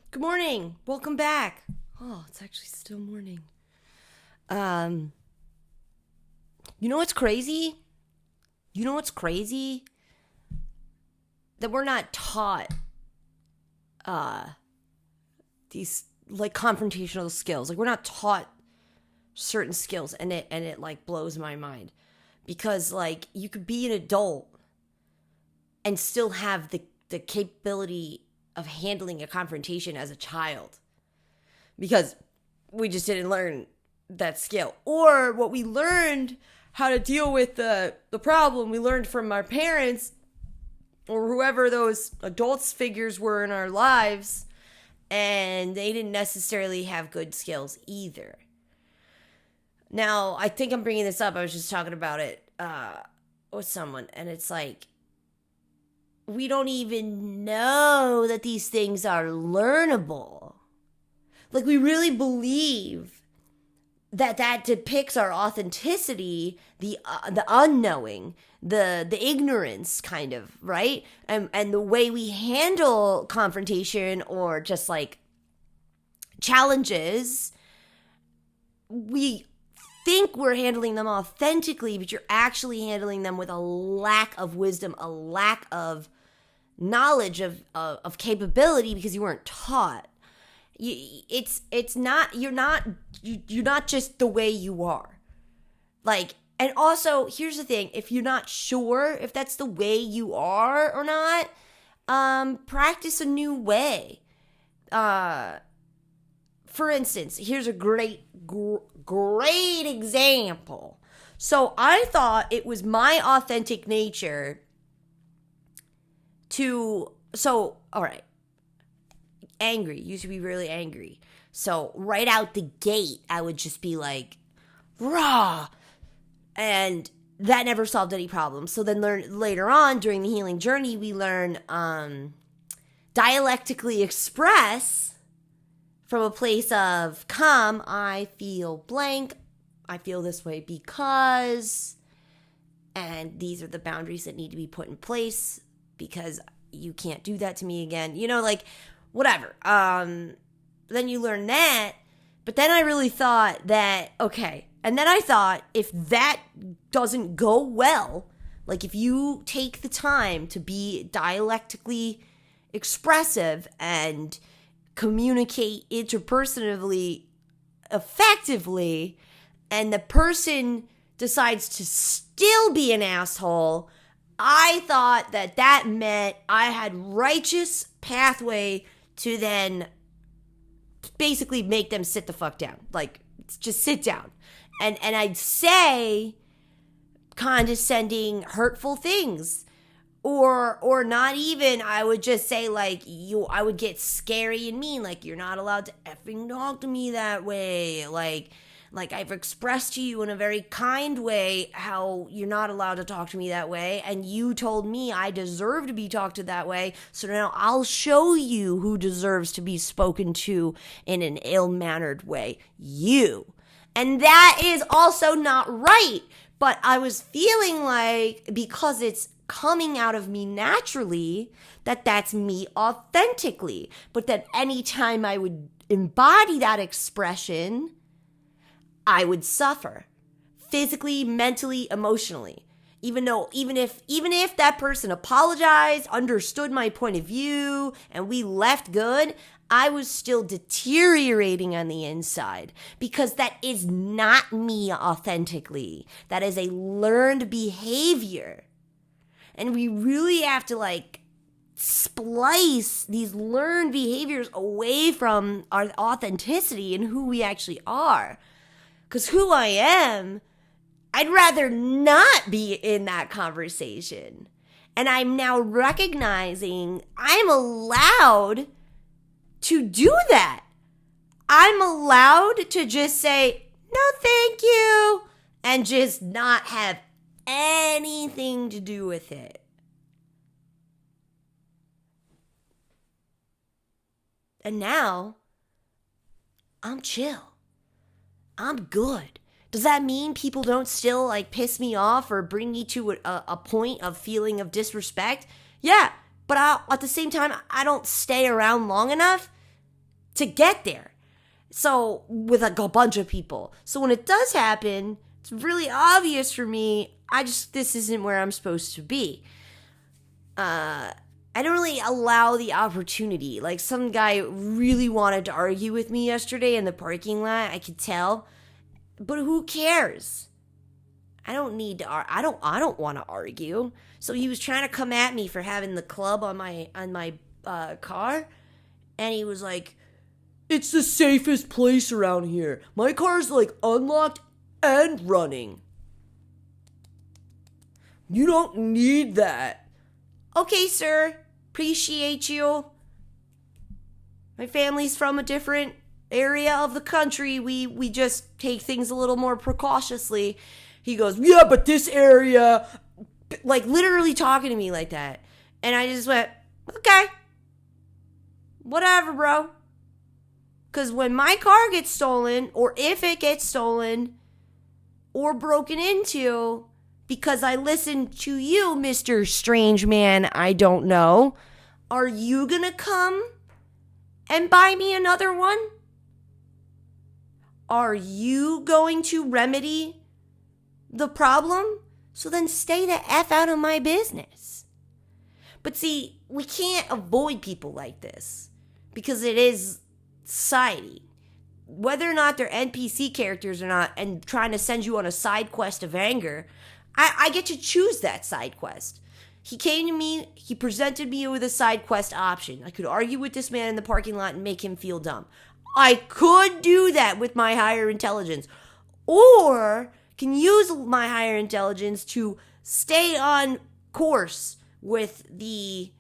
Good morning. Welcome back. Oh, it's actually still morning. Um, you know what's crazy? You know what's crazy? That we're not taught uh these like confrontational skills. Like we're not taught certain skills and it like blows my mind. Because like you could be an adult and still have the capability of handling a confrontation as a child. Because we just didn't learn that skill. Or what we learned how to deal with the problem we learned from our parents or whoever those adults figures were in our lives, and they didn't necessarily have good skills either. Now, I think I'm bringing this up. I was just talking about it with someone, and it's like, we don't even know that these things are learnable. Like, we really believe that depicts our authenticity, the unknowing, the ignorance, kind of, right? And the way we handle confrontation or just like challenges, we think we're handling them authentically, but you're actually handling them with a lack of wisdom, a lack of knowledge of capability, because you weren't taught. It's not, you're not just the way you are. Like, and also here's the thing: if you're not sure if that's the way you are or not, practice a new way. For instance, here's a great example. So I thought it was my authentic nature all right, angry, used to be really angry. So right out the gate, I would just be like, rah. And that never solved any problems. So then later on during the healing journey, we learn dialectically express from a place of calm. I feel blank. I feel this way because, and these are the boundaries that need to be put in place because you can't do that to me again. Like, whatever. Then you learn that. But then I really thought that, okay. And then I thought, if that doesn't go well, like if you take the time to be dialectically expressive and communicate interpersonally effectively, and the person decides to still be an asshole, I thought that meant I had righteous pathway to then basically make them sit the fuck down. Like, just sit down. And I'd say condescending, hurtful things. Or not even, I would just say, like, I would get scary and mean, like, you're not allowed to effing talk to me that way. Like I've expressed to you in a very kind way how you're not allowed to talk to me that way, and you told me I deserve to be talked to that way, so now I'll show you who deserves to be spoken to in an ill-mannered way. You. And that is also not right, but I was feeling like, because it's coming out of me naturally, that's me authentically. But that anytime I would embody that expression, I would suffer physically, mentally, emotionally. Even if that person apologized, understood my point of view, and we left good, I was still deteriorating on the inside, because that is not me authentically. That is a learned behavior. And we really have to like splice these learned behaviors away from our authenticity and who we actually are. Because who I am, I'd rather not be in that conversation. And I'm now recognizing I'm allowed to do that. I'm allowed to just say, no, thank you, and just not have anything to do with it. And now, I'm chill. I'm good. Does that mean people don't still like piss me off or bring me to a point of feeling of disrespect? Yeah, but at the same time, I don't stay around long enough to get there. So with like a bunch of people. So when it does happen, it's really obvious for me. This isn't where I'm supposed to be. I don't really allow the opportunity. Like some guy really wanted to argue with me yesterday in the parking lot. I could tell, but who cares? I don't need to. I don't want to argue. So he was trying to come at me for having the club on my car, and he was like, "It's the safest place around here. My car's like unlocked and running. You don't need that." Okay, sir. Appreciate you. My family's from a different area of the country. We just take things a little more precautiously. He goes, "Yeah, but this area," like literally talking to me like that. And I just went, "Okay. Whatever, bro." Because when my car gets stolen, or if it gets stolen or broken into, because I listened to you, Mr. Strange Man, I don't know, are you going to come and buy me another one? Are you going to remedy the problem? So then stay the F out of my business. But see, we can't avoid people like this because it is society. Whether or not they're NPC characters or not, and trying to send you on a side quest of anger, I get to choose that side quest. He came to me, he presented me with a side quest option. I could argue with this man in the parking lot and make him feel dumb. I could do that with my higher intelligence. Or can use my higher intelligence to stay on course with the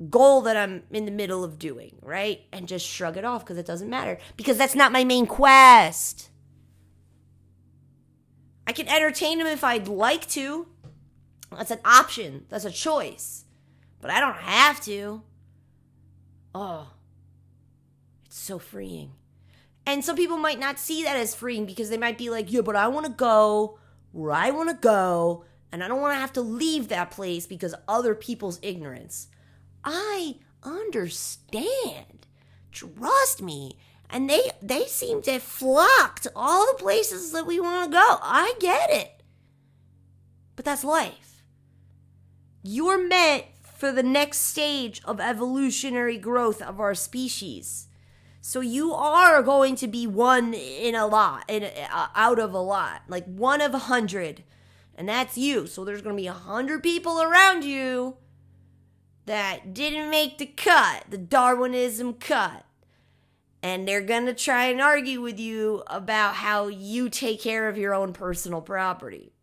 goal that I'm in the middle of doing, right? And just shrug it off because it doesn't matter. Because that's not my main quest. I can entertain him if I'd like to. That's an option. That's a choice. But I don't have to. Oh, it's so freeing. And some people might not see that as freeing because they might be like, "Yeah, but I want to go where I want to go, and I don't want to have to leave that place because of other people's ignorance." I understand. Trust me. And they seem to flock to all the places that we want to go. I get it. But that's life. You're meant for the next stage of evolutionary growth of our species. So you are going to be one in a lot, out of a lot, like one of 100. And that's you. So there's going to be 100 people around you that didn't make the cut, the Darwinism cut. And they're going to try and argue with you about how you take care of your own personal property.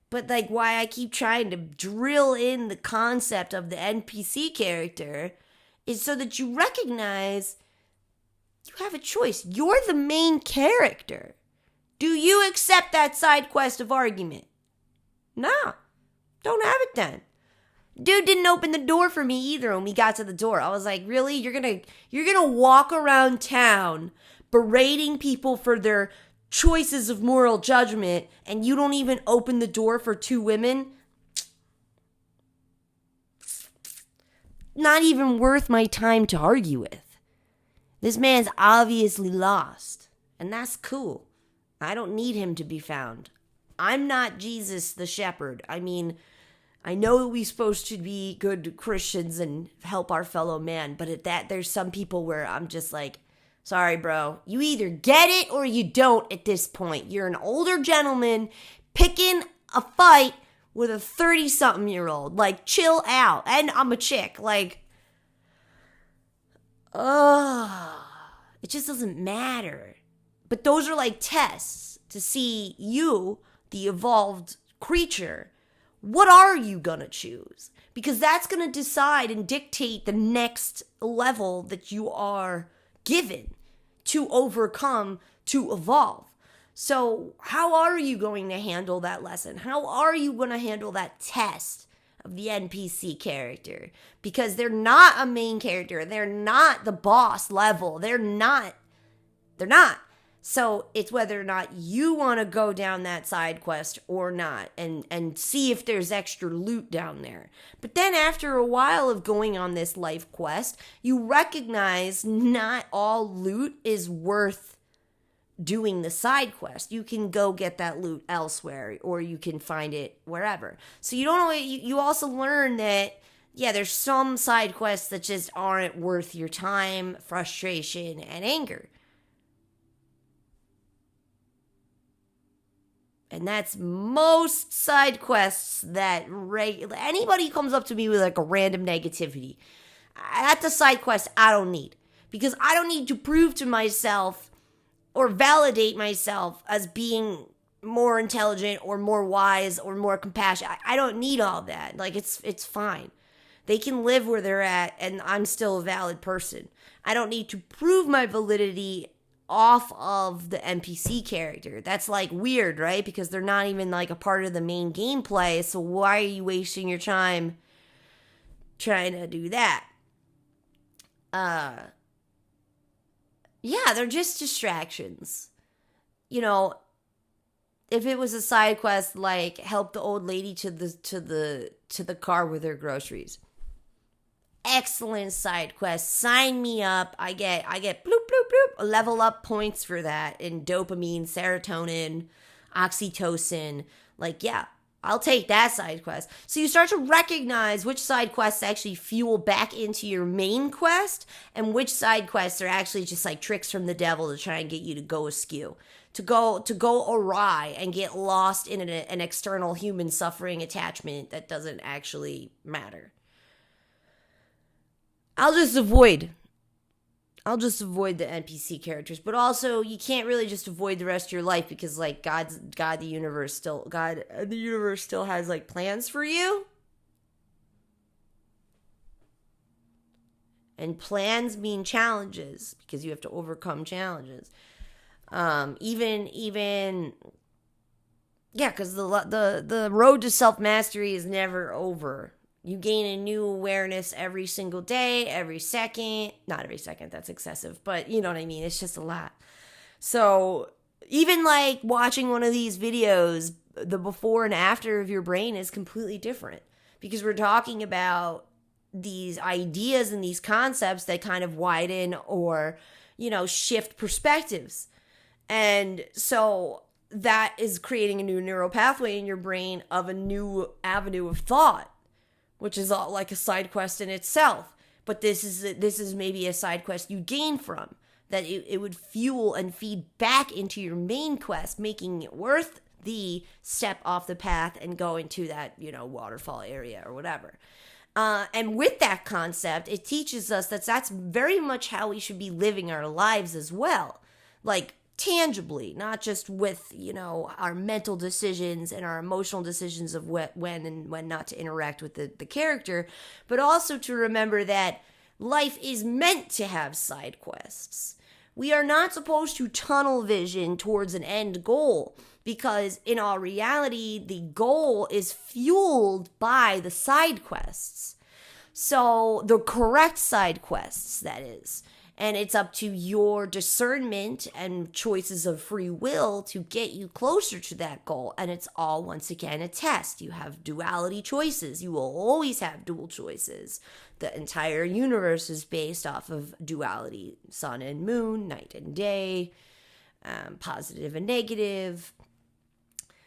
But like why I keep trying to drill in the concept of the NPC character is so that you recognize you have a choice. You're the main character. Do you accept that side quest of argument? No, don't have it then. Dude didn't open the door for me either when we got to the door. I was like, really? You're gonna walk around town berating people for their choices of moral judgment, and you don't even open the door for two women? Not even worth my time to argue with. This man's obviously lost, and that's cool. I don't need him to be found. I'm not Jesus the shepherd. I mean, I know that we're supposed to be good Christians and help our fellow man, but at that, there's some people where I'm just like, sorry, bro. You either get it or you don't at this point. You're an older gentleman picking a fight with a 30-something-year-old. Like, chill out. And I'm a chick. Like, it just doesn't matter. But those are like tests to see you, the evolved creature. What are you going to choose? Because that's going to decide and dictate the next level that you are given to overcome, to evolve. So how are you going to handle that lesson? How are you going to handle that test of the NPC character? Because they're not a main character. They're not the boss level. They're not. So it's whether or not you want to go down that side quest or not, and see if there's extra loot down there. But then after a while of going on this life quest, you recognize not all loot is worth doing the side quest. You can go get that loot elsewhere, or you can find it wherever. So you don't know, you also learn that, yeah, there's some side quests that just aren't worth your time, frustration, and anger. And that's most side quests that anybody who comes up to me with like a random negativity. That's a side quest I don't need. Because I don't need to prove to myself or validate myself as being more intelligent or more wise or more compassionate. I don't need all that. Like, it's fine. They can live where they're at and I'm still a valid person. I don't need to prove my validity off of the NPC character. That's like weird, right? Because they're not even like a part of the main gameplay. So why are you wasting your time trying to do that? Yeah, they're just distractions. You know, if it was a side quest like help the old lady to the car with her groceries. Excellent side quest. Sign me up. I get bloop bloop bloop level up points for that in dopamine, serotonin, oxytocin. Like, yeah, I'll take that side quest. So you start to recognize which side quests actually fuel back into your main quest and which side quests are actually just like tricks from the devil to try and get you to go askew, to go awry and get lost in an external human suffering attachment that doesn't actually matter. I'll just avoid the NPC characters, but also you can't really just avoid the rest of your life because like the universe still has like plans for you. And plans mean challenges because you have to overcome challenges. Because the road to self-mastery is never over. You gain a new awareness every single day, every second. Not every second, that's excessive. But you know what I mean? It's just a lot. So even like watching one of these videos, the before and after of your brain is completely different. Because we're talking about these ideas and these concepts that kind of widen or, shift perspectives. And so that is creating a new neural pathway in your brain of a new avenue of thought, which is all like a side quest in itself. But this is maybe a side quest you gain from, that it would fuel and feed back into your main quest, making it worth the step off the path and go into that, waterfall area or whatever. And with that concept, it teaches us that that's very much how we should be living our lives as well. Like, tangibly, not just with, our mental decisions and our emotional decisions of when and when not to interact with the character, but also to remember that life is meant to have side quests. We are not supposed to tunnel vision towards an end goal, because in all reality, the goal is fueled by the side quests. So the correct side quests, that is. And it's up to your discernment and choices of free will to get you closer to that goal. And it's all, once again, a test. You have duality choices. You will always have dual choices. The entire universe is based off of duality. Sun and moon, night and day, positive and negative.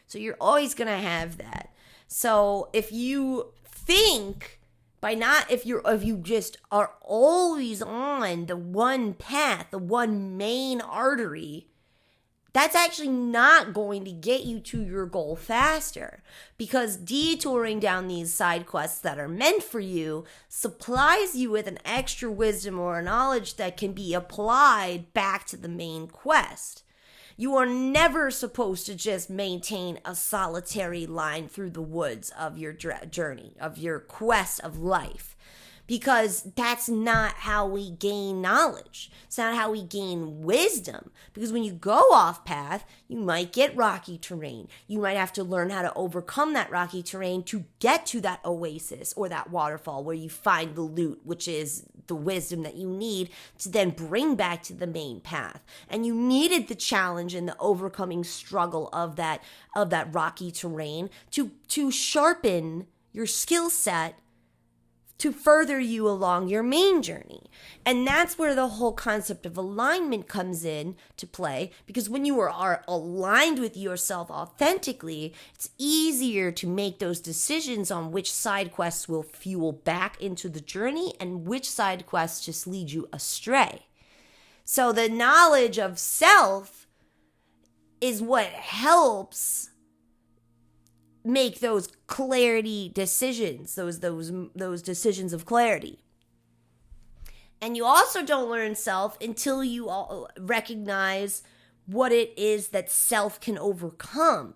So you're always going to have that. So if you think... if you just are always on the one path, the one main artery, that's actually not going to get you to your goal faster, because detouring down these side quests that are meant for you supplies you with an extra wisdom or knowledge that can be applied back to the main quest. You are never supposed to just maintain a solitary line through the woods of your journey, of your quest of life. because that's not how we gain knowledge. It's not how we gain wisdom. Because when you go off path, you might get rocky terrain. You might have to learn how to overcome that rocky terrain to get to that oasis or that waterfall where you find the loot, which is the wisdom that you need to then bring back to the main path. And you needed the challenge and the overcoming struggle of that rocky terrain to sharpen your skill set to further you along your main journey. And that's where the whole concept of alignment comes in to play, because when you are aligned with yourself authentically, it's easier to make those decisions on which side quests will fuel back into the journey and which side quests just lead you astray. So the knowledge of self is what helps make those clarity decisions, those decisions of clarity. And you also don't learn self until you recognize what it is that self can overcome.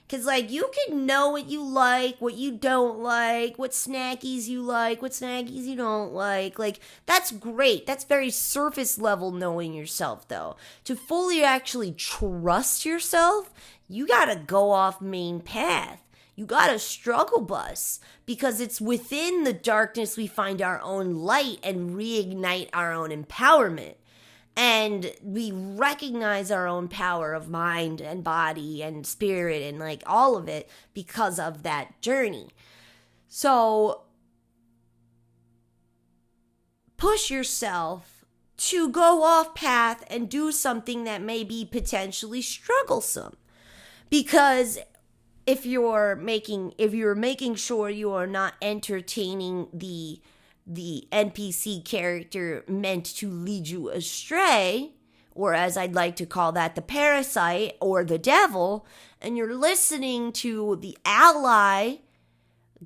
Because, like, you can know what you like, what you don't like, what snackies you like, what snackies you don't like. Like, that's great. That's very surface level knowing yourself, though. To fully actually trust yourself, you gotta go off main path. You gotta struggle bus, because it's within the darkness we find our own light and reignite our own empowerment. And we recognize our own power of mind and body and spirit and like all of it because of that journey. So push yourself to go off path and do something that may be potentially strugglesome. Because if you're making sure you are not entertaining the NPC character meant to lead you astray, or as I'd like to call that, the parasite or the devil, and you're listening to the ally,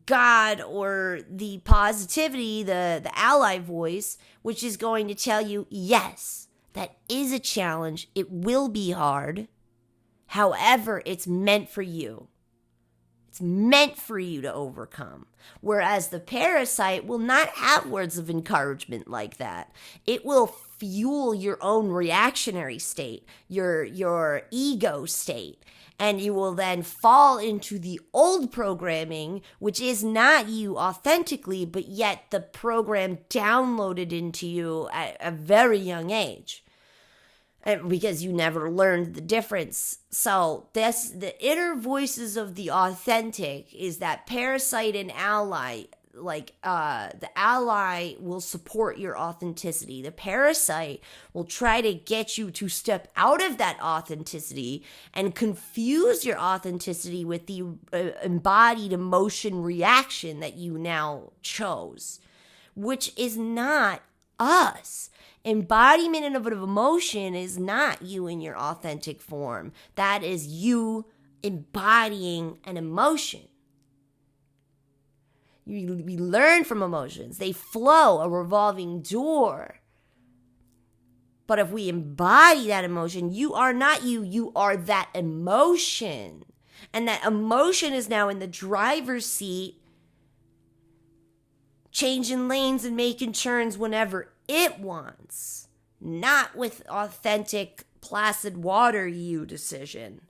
God, or the positivity, the ally voice, which is going to tell you, yes, that is a challenge. It will be hard. However, it's meant for you. It's meant for you to overcome. Whereas the parasite will not have words of encouragement like that. It will fuel your own reactionary state, your ego state. And you will then fall into the old programming, which is not you authentically, but yet the program downloaded into you at a very young age. Because you never learned the difference. So the inner voices of the authentic is that parasite and ally. Like the ally will support your authenticity. The parasite will try to get you to step out of that authenticity and confuse your authenticity with the embodied emotion reaction that you now chose, which is not us. Embodiment of emotion is not you in your authentic form. That is you embodying an emotion. We learn from emotions. They flow, a revolving door. But if we embody that emotion, you are not you. You are that emotion. And that emotion is now in the driver's seat, changing lanes and making turns whenever it wants, not with authentic, placid water you decision.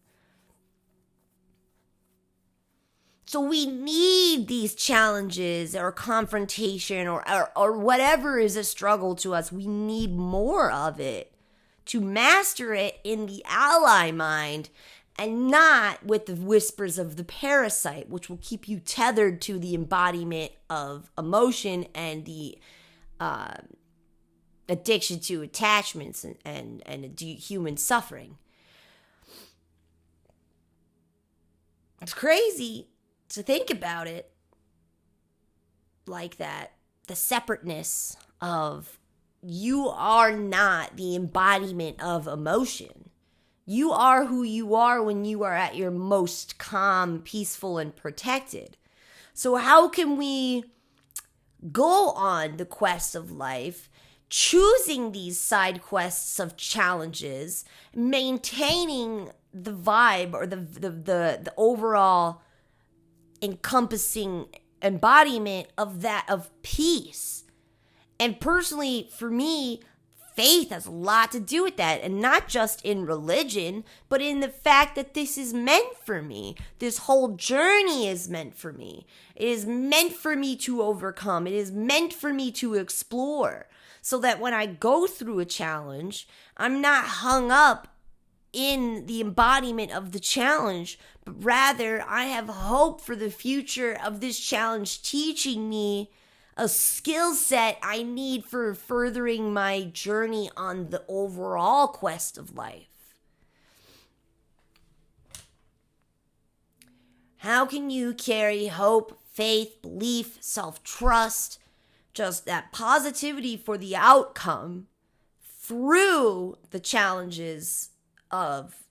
So we need these challenges or confrontation or whatever is a struggle to us. We need more of it to master it in the ally mind and not with the whispers of the parasite, which will keep you tethered to the embodiment of emotion and the addiction to attachments and human suffering. It's crazy to think about it like that. The separateness of you are not the embodiment of emotion. You are who you are when you are at your most calm, peaceful, and protected. So how can we go on the quest of life, choosing these side quests of challenges, maintaining the vibe or the overall encompassing embodiment of that, of peace. And personally, for me, faith has a lot to do with that, and not just in religion, but in the fact that this is meant for me. This whole journey is meant for me. It is meant for me to overcome. It is meant for me to explore, so that when I go through a challenge, I'm not hung up in the embodiment of the challenge, but rather I have hope for the future of this challenge teaching me a skill set I need for furthering my journey on the overall quest of life. How can you carry hope, faith, belief, self-trust, just that positivity for the outcome through the challenges of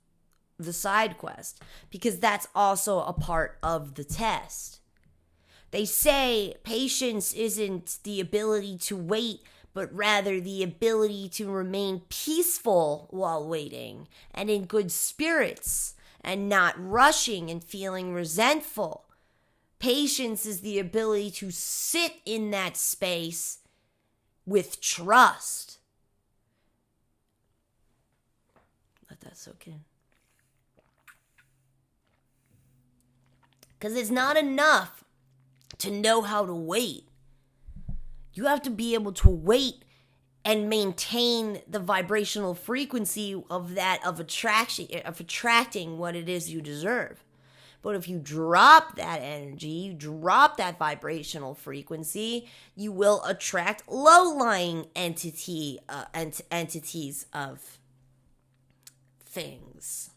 the side quest? Because that's also a part of the test. They say patience isn't the ability to wait, but rather the ability to remain peaceful while waiting and in good spirits and not rushing and feeling resentful. Patience is the ability to sit in that space with trust. Let that soak in. Because it's not enough to know how to wait. You have to be able to wait and maintain the vibrational frequency of that, of attracting what it is you deserve. But if you drop that energy, you drop that vibrational frequency, you will attract low-lying entities of things.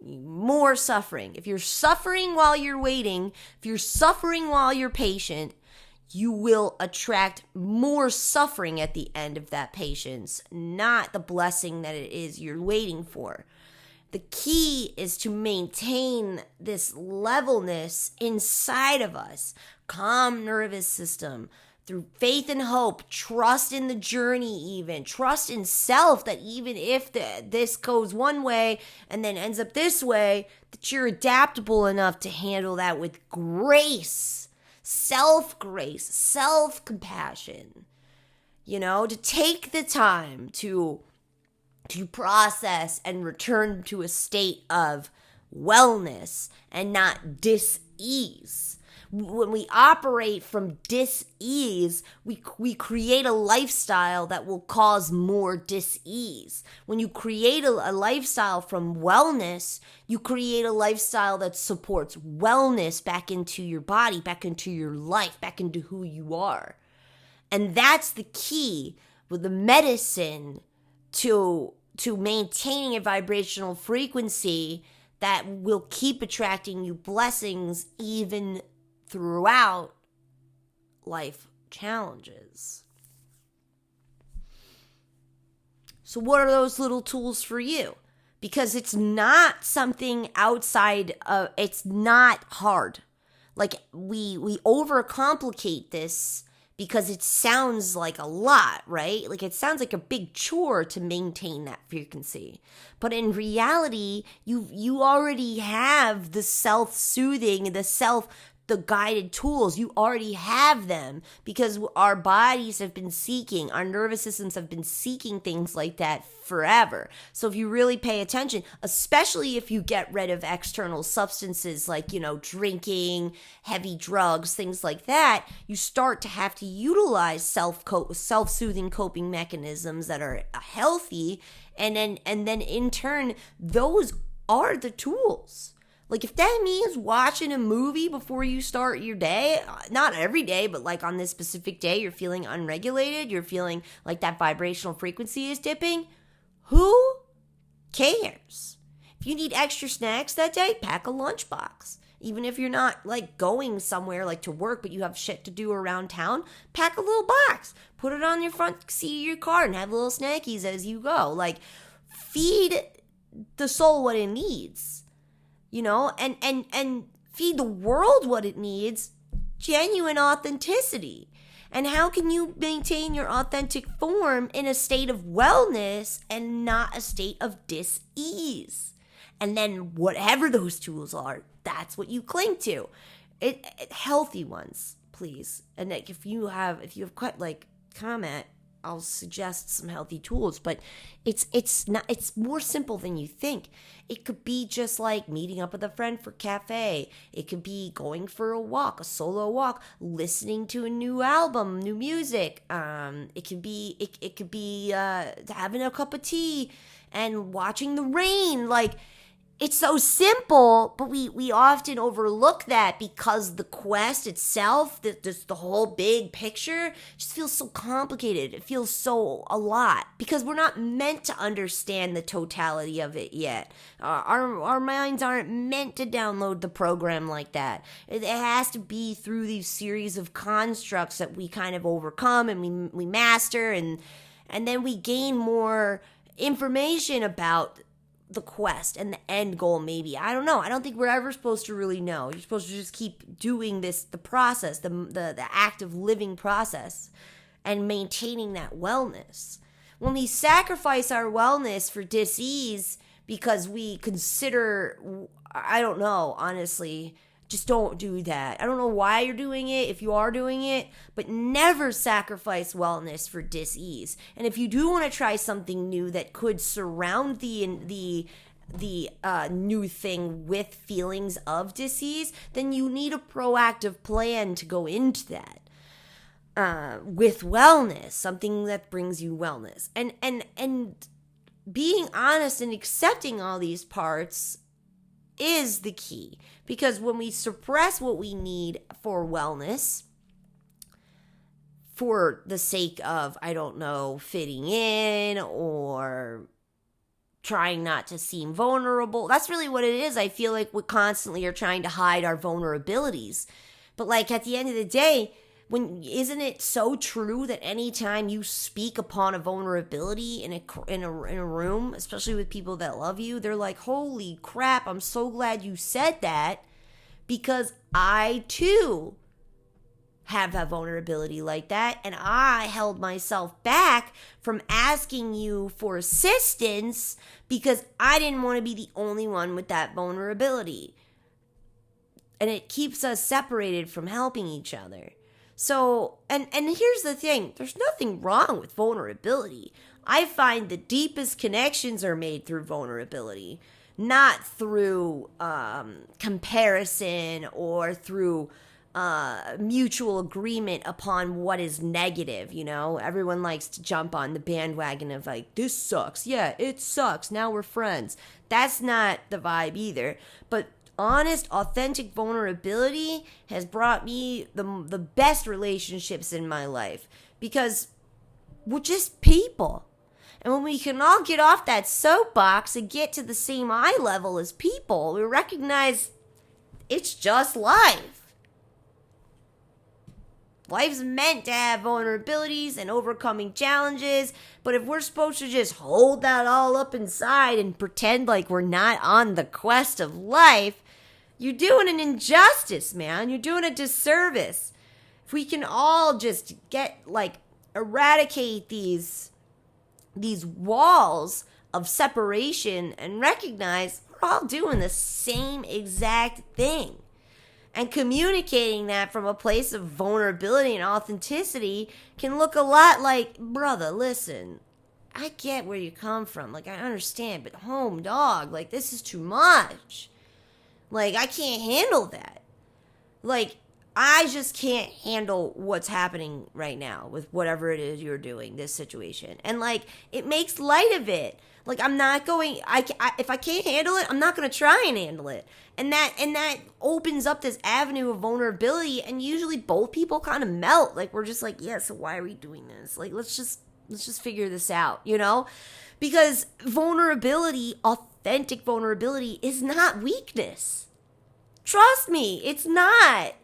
More suffering. If you're suffering while you're waiting, if you're suffering while you're patient, you will attract more suffering at the end of that patience, not the blessing that it is you're waiting for. The key is to maintain this levelness inside of us, calm nervous system, through faith and hope, trust in the journey, even trust in self, that even if this goes one way and then ends up this way, that you're adaptable enough to handle that with grace, self-grace, self-compassion, to take the time to process and return to a state of wellness and not dis-ease. When we operate from dis-ease, we create a lifestyle that will cause more dis-ease. When you create a lifestyle from wellness, you create a lifestyle that supports wellness back into your body, back into your life, back into who you are. And that's the key with the medicine to maintaining a vibrational frequency that will keep attracting you blessings even throughout life challenges. So what are those little tools for you? Because it's not something outside of, it's not hard. Like we overcomplicate this because it sounds like a lot, right? Like it sounds like a big chore to maintain that frequency. But in reality, you already have the self-soothing, the guided tools. You already have them because our bodies have been seeking, our nervous systems have been seeking things like that forever. So if you really pay attention, especially if you get rid of external substances like, drinking, heavy drugs, things like that, you start to have to utilize self-soothing coping mechanisms that are healthy. And then in turn, those are the tools. Like if that means watching a movie before you start your day, not every day, but like on this specific day, you're feeling unregulated, you're feeling like that vibrational frequency is dipping, who cares? If you need extra snacks that day, pack a lunchbox. Even if you're not like going somewhere like to work, but you have shit to do around town, pack a little box, put it on your front seat of your car and have little snackies as you go. Like feed the soul what it needs. And feed the world what it needs, genuine authenticity. And how can you maintain your authentic form in a state of wellness and not a state of dis-ease? And then whatever those tools are, that's what you cling to. healthy ones, please. And like, if you have quite like comment, I'll suggest some healthy tools, but it's more simple than you think. It could be just like meeting up with a friend for cafe. It could be going for a walk, a solo walk, listening to a new album, new music. It could be having a cup of tea and watching the rain. Like, it's so simple, but we often overlook that because the quest itself, the whole big picture, just feels so complicated. It feels so a lot because we're not meant to understand the totality of it yet. Our minds aren't meant to download the program like that. It has to be through these series of constructs that we kind of overcome and we master, and then we gain more information about the quest and the end goal. Maybe, I don't know. I don't think we're ever supposed to really know. You're supposed to just keep doing the process, the active living process, and maintaining that wellness. When we sacrifice our wellness for dis-ease because we consider, I don't know, honestly, just don't do that. I don't know why you're doing it, if you are doing it, but never sacrifice wellness for dis-ease. And if you do want to try something new that could surround the new thing with feelings of dis-ease, then you need a proactive plan to go into that with wellness, something that brings you wellness. And being honest and accepting all these parts is the key, because when we suppress what we need for wellness for the sake of, I don't know, fitting in or trying not to seem vulnerable, that's really what it is. I feel like we constantly are trying to hide our vulnerabilities, but like at the end of the day, isn't it so true that anytime you speak upon a vulnerability in a room, especially with people that love you, they're like, holy crap, I'm so glad you said that, because I too have a vulnerability like that, and I held myself back from asking you for assistance because I didn't want to be the only one with that vulnerability. And it keeps us separated from helping each other. So, and here's the thing, there's nothing wrong with vulnerability. I find the deepest connections are made through vulnerability, not through comparison or through mutual agreement upon what is negative. You know, everyone likes to jump on the bandwagon of like, this sucks. Yeah, it sucks. Now we're friends. That's not the vibe either. But honest, authentic vulnerability has brought me the best relationships in my life, because we're just people. And when we can all get off that soapbox and get to the same eye level as people, we recognize it's just life. Life's meant to have vulnerabilities and overcoming challenges, but if we're supposed to just hold that all up inside and pretend like we're not on the quest of life, you're doing an injustice, man. You're doing a disservice. If we can all just eradicate these walls of separation and recognize we're all doing the same exact thing, and communicating that from a place of vulnerability and authenticity can look a lot like, brother, listen, I get where you come from. Like, I understand, but home, dog, like, this is too much. Like, I can't handle that. Like, I just can't handle what's happening right now with whatever it is you're doing, this situation. And, like, it makes light of it. Like, I'm not going, if I can't handle it, I'm not going to try and handle it. And that opens up this avenue of vulnerability, and usually both people kind of melt. Like, we're just like, yeah, so why are we doing this? Like, let's just figure this out, you know? Because vulnerability, authentic vulnerability, is not weakness. Trust me, it's not.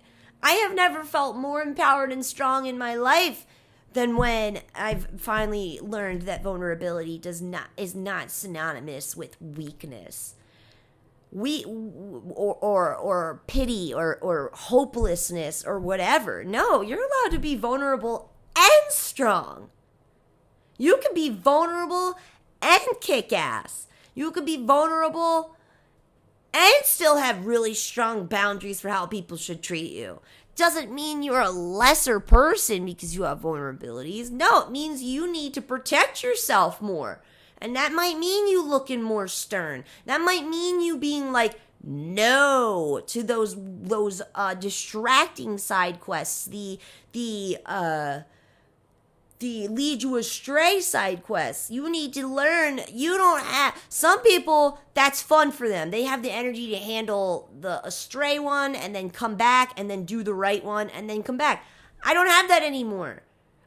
I have never felt more empowered and strong in my life than when I've finally learned that vulnerability is not synonymous with weakness. Or pity or hopelessness or whatever. No, you're allowed to be vulnerable and strong. You can be vulnerable and kick ass. You can be vulnerable and still have really strong boundaries for how people should treat you. Doesn't mean you're a lesser person because you have vulnerabilities. No, it means you need to protect yourself more. And that might mean you looking more stern. That might mean you being like, no to those distracting side quests, the lead you astray side quests. You need to learn. You don't have. Some people, that's fun for them. They have the energy to handle the astray one and then come back and then do the right one and then come back. I don't have that anymore.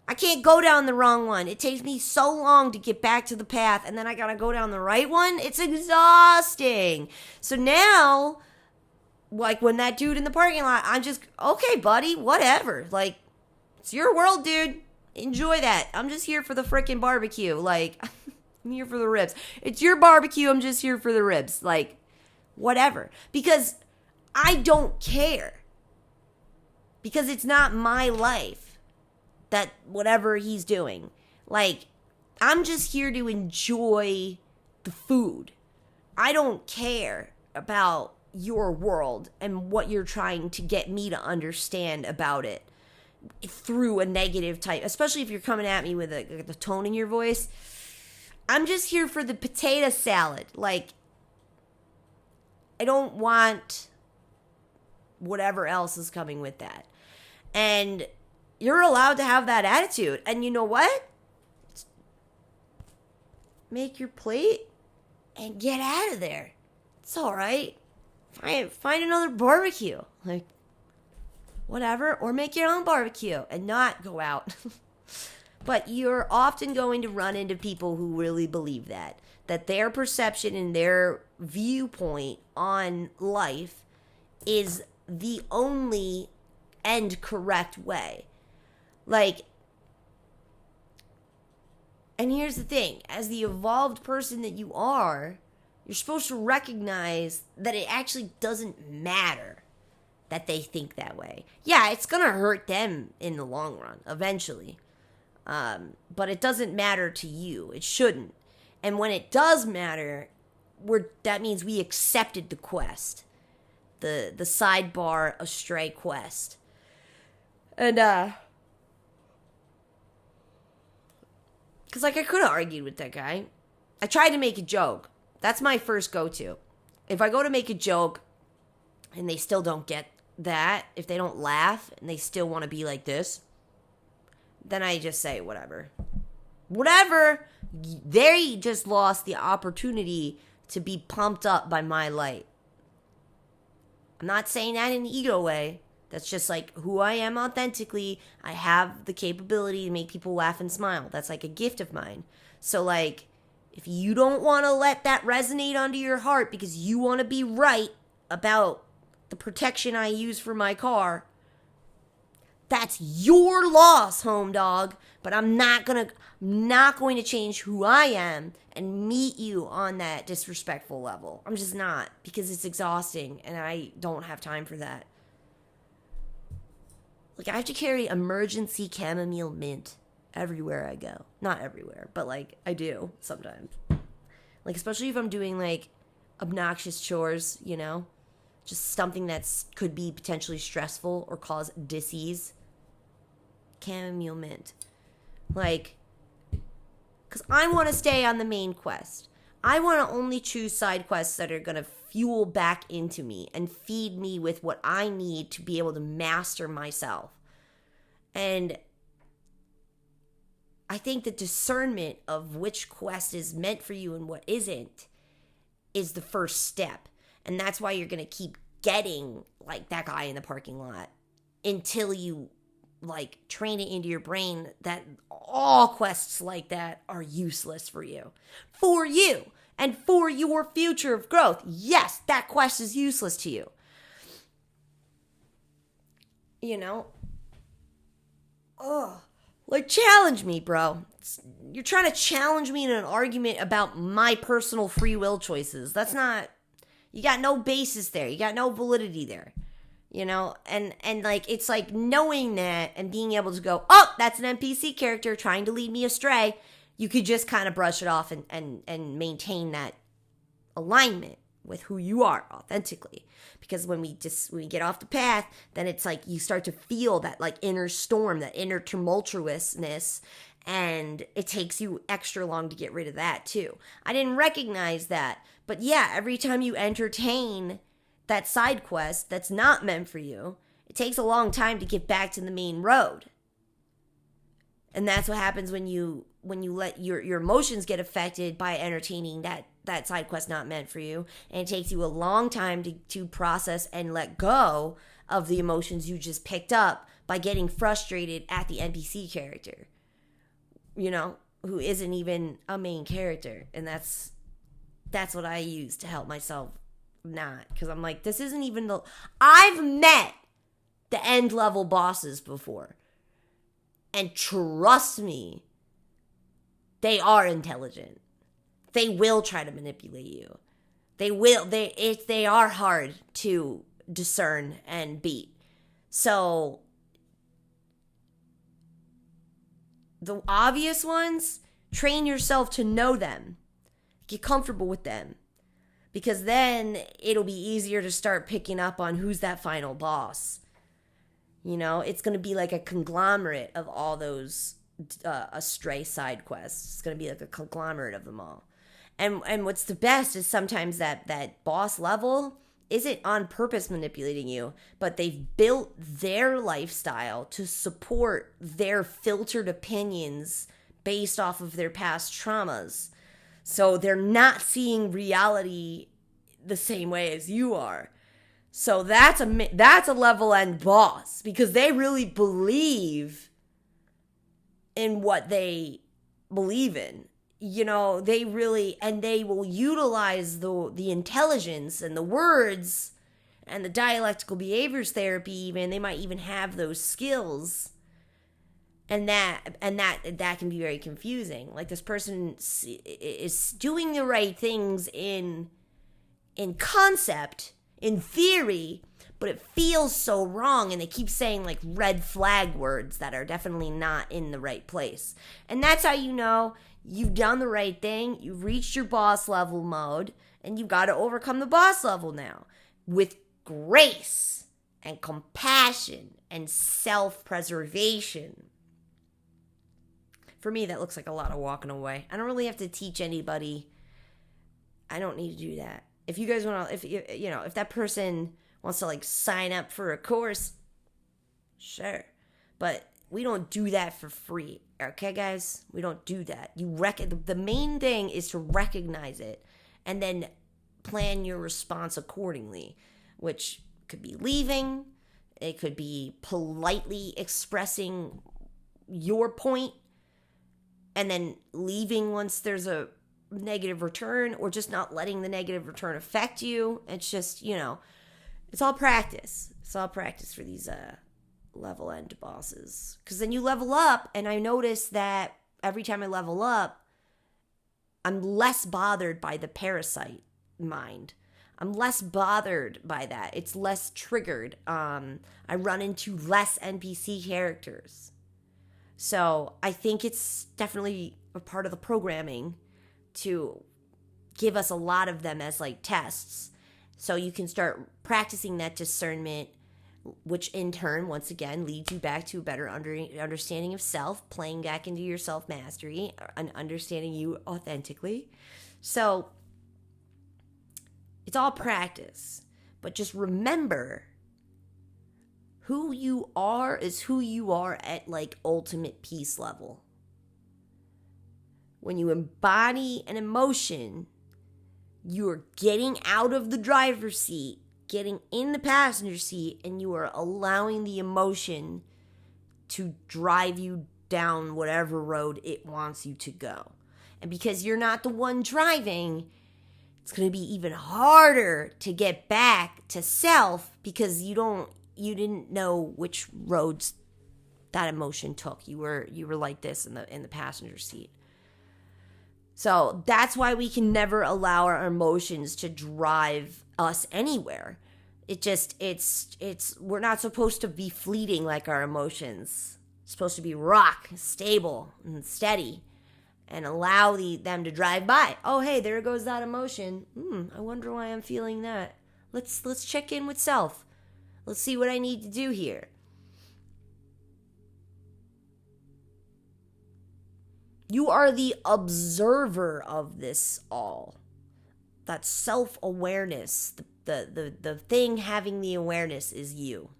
I can't go down the wrong one. It takes me so long to get back to the path, and then I gotta go down the right one. It's exhausting. So now, like when that dude in the parking lot, I'm just, okay, buddy, whatever. Like, it's your world, dude. Enjoy that. I'm just here for the freaking barbecue. Like, I'm here for the ribs. It's your barbecue. I'm just here for the ribs. Like, whatever. Because I don't care. Because it's not my life. That whatever he's doing. Like, I'm just here to enjoy the food. I don't care about your world and what you're trying to get me to understand about it through a negative type, especially if you're coming at me with the tone in your voice. I'm just here for the potato salad. Like, I don't want whatever else is coming with that. And you're allowed to have that attitude. And you know what? Make your plate and get out of there. It's all right. Find another barbecue. Like, whatever. Or make your own barbecue and not go out. But you're often going to run into people who really believe that their perception and their viewpoint on life is the only and correct way. Like, and here's the thing, as the evolved person that you are, you're supposed to recognize that it actually doesn't matter that they think that way. Yeah, it's gonna hurt them in the long run, eventually. But it doesn't matter to you. It shouldn't. And when it does matter, that means we accepted the quest. The sidebar astray quest. And, because, like, I could have argued with that guy. I tried to make a joke. That's my first go-to. If I go to make a joke and they still don't get that, if they don't laugh and they still want to be like this, then I just say, whatever. Whatever. They just lost the opportunity to be pumped up by my light. I'm not saying that in an ego way. That's just like who I am authentically. I have the capability to make people laugh and smile. That's like a gift of mine. So like, if you don't want to let that resonate onto your heart because you want to be right about the protection I use for my car, that's your loss, home dog. But I'm not going to change who I am and meet you on that disrespectful level. I'm just not, because it's exhausting and I don't have time for that. Like, I have to carry emergency chamomile mint everywhere I go. Not everywhere, but, like, I do sometimes. Like, especially if I'm doing, like, obnoxious chores, you know? Just something that's could be potentially stressful or cause dis-ease. Chamomile mint. Like, because I want to stay on the main quest. I want to only choose side quests that are going to fuel back into me and feed me with what I need to be able to master myself. And I think the discernment of which quest is meant for you and what isn't is the first step. And that's why you're going to keep getting like that guy in the parking lot until you like train it into your brain that all quests like that are useless for you. For you and for your future of growth. Yes, that quest is useless to you. You know? Ugh. Like, challenge me, bro. You're trying to challenge me in an argument about my personal free will choices. That's not... You got no basis there. You got no validity there. You know? And like, it's like knowing that and being able to go, oh, that's an NPC character trying to lead me astray. You could just kind of brush it off and maintain that alignment. with who you are authentically. Because when we get off the path, then it's like you start to feel that like inner storm, that inner tumultuousness, and it takes you extra long to get rid of that too. I didn't recognize that, but yeah, every time you entertain that side quest that's not meant for you, it takes a long time to get back to the main road. And that's what happens when you let your emotions get affected by entertaining that side quest not meant for you. And it takes you a long time to process and let go of the emotions you just picked up by getting frustrated at the NPC character, who isn't even a main character. And that's what I use to help myself not. Because I'm like, this isn't even I've met the end level bosses before. And trust me, they are intelligent. They will try to manipulate you. They are hard to discern and beat. So the obvious ones, train yourself to know them. Get comfortable with them. Because then it'll be easier to start picking up on who's that final boss. It's going to be like a conglomerate of all those astray side quests. It's going to be like a conglomerate of them all. And what's the best is sometimes that boss level isn't on purpose manipulating you, but they've built their lifestyle to support their filtered opinions based off of their past traumas. So they're not seeing reality the same way as you are. So that's a level end boss because they really believe in what they believe in. They really, and they will utilize the intelligence and the words and the dialectical behaviors therapy even. They might even have those skills. And that can be very confusing. Like this person is doing the right things in concept, in theory, but it feels so wrong, and they keep saying like red flag words that are definitely not in the right place. And that's how you know you've done the right thing, you've reached your boss level mode, and you've got to overcome the boss level now with grace and compassion and self-preservation. For me, that looks like a lot of walking away. I don't really have to teach anybody. I don't need to do that. If you guys want to, if that person wants to like sign up for a course, sure. But we don't do that for free. Okay, guys? We don't do that. The main thing is to recognize it and then plan your response accordingly, which could be leaving. It could be politely expressing your point and then leaving once there's a negative return, or just not letting the negative return affect you. It's just, it's all practice. It's all practice for these level end bosses. Because then you level up, and I notice that every time I level up, I'm less bothered by the parasite mind. I'm less bothered by that. It's less triggered. I run into less NPC characters. So I think it's definitely a part of the programming to give us a lot of them as like tests. So you can start practicing that discernment, which in turn, once again, leads you back to a better understanding of self, playing back into your self-mastery, and understanding you authentically. So it's all practice. But just remember, who you are is who you are at like ultimate peace level. When you embody an emotion, you're getting out of the driver's seat, getting in the passenger seat, and you are allowing the emotion to drive you down whatever road it wants you to go. And because you're not the one driving, it's going to be even harder to get back to self because you didn't know which roads that emotion took. You were like this in the passenger seat. So that's why we can never allow our emotions to drive us anywhere. We're not supposed to be fleeting like our emotions. It's supposed to be rock, stable, and steady. and allow them to drive by. Oh, hey, there goes that emotion. I wonder why I'm feeling that. Let's check in with self. Let's see what I need to do here. You are the observer of this all. That self-awareness, the thing having the awareness is you.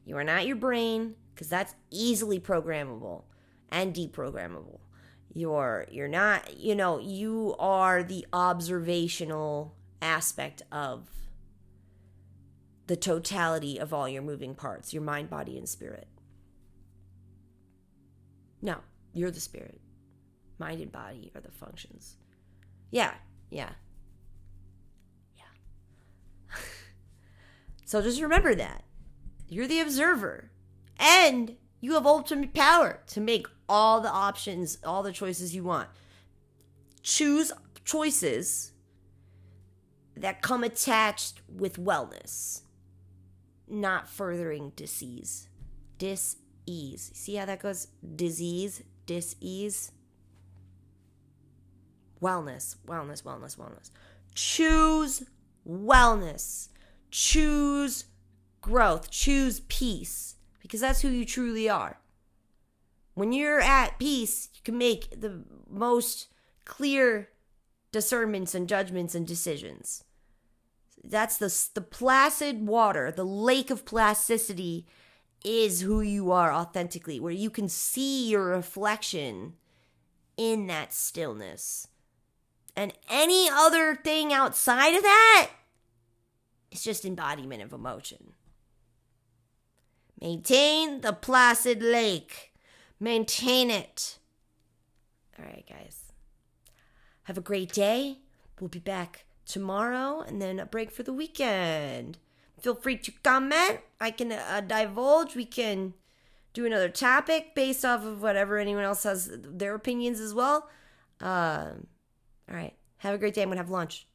You are not your brain, because that's easily programmable and deprogrammable. You're not, you are the observational aspect of the totality of all your moving parts, your mind, body, and spirit. No, you're the spirit. Mind and body are the functions. Yeah. So just remember that. You're the observer. And you have ultimate power to make all the options, all the choices you want. Choose choices that come attached with wellness, not furthering disease. Dis-ease. See how that goes? Disease, dis-ease. Wellness. Choose wellness. Choose growth. Choose peace. Because that's who you truly are. When you're at peace, you can make the most clear discernments and judgments and decisions. That's the placid water, the lake of plasticity is who you are authentically, where you can see your reflection in that stillness. And any other thing outside of that is just embodiment of emotion. Maintain the placid lake. Maintain it. All right, guys. Have a great day. We'll be back tomorrow and then a break for the weekend. Feel free to comment. I can divulge. We can do another topic based off of whatever anyone else has their opinions as well. All right. Have a great day. I'm going to have lunch.